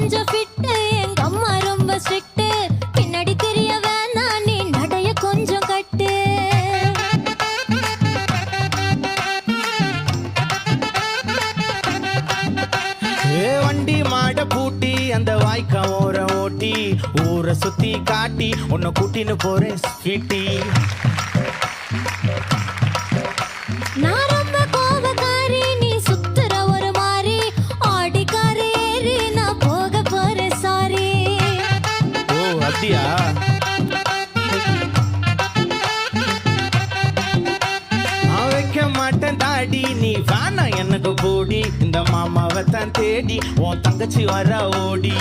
கொஞ்சம் ஃபிட்டு எங்க அம்மா ரொம்ப ஸ்ட்ரிக்ட் பின்னாடி தெரிய வேணா நீ நடைய கொஞ்சம் கட்டு வண்டி மாட பூட்டி அந்த வாய்க்கா ஓர ஓட்டி ஊரை சுத்தி காட்டி உன்னை கூட்டின்னு போறேன் ஸ்வீட்டி நான் ரொம்ப கோபக்காரி நீ சுத்துற ஒரு மாதிரி ஆடிக்காரி ஏறி நான் போக போறேன் சாரி ஓ அப்படியா நான் வைக்க மாட்டேன் தாடி நீ வேணா எனக்கு போடி இந்த மாமாவை தான் தேடி உன் தங்கச்சி வர ஓடி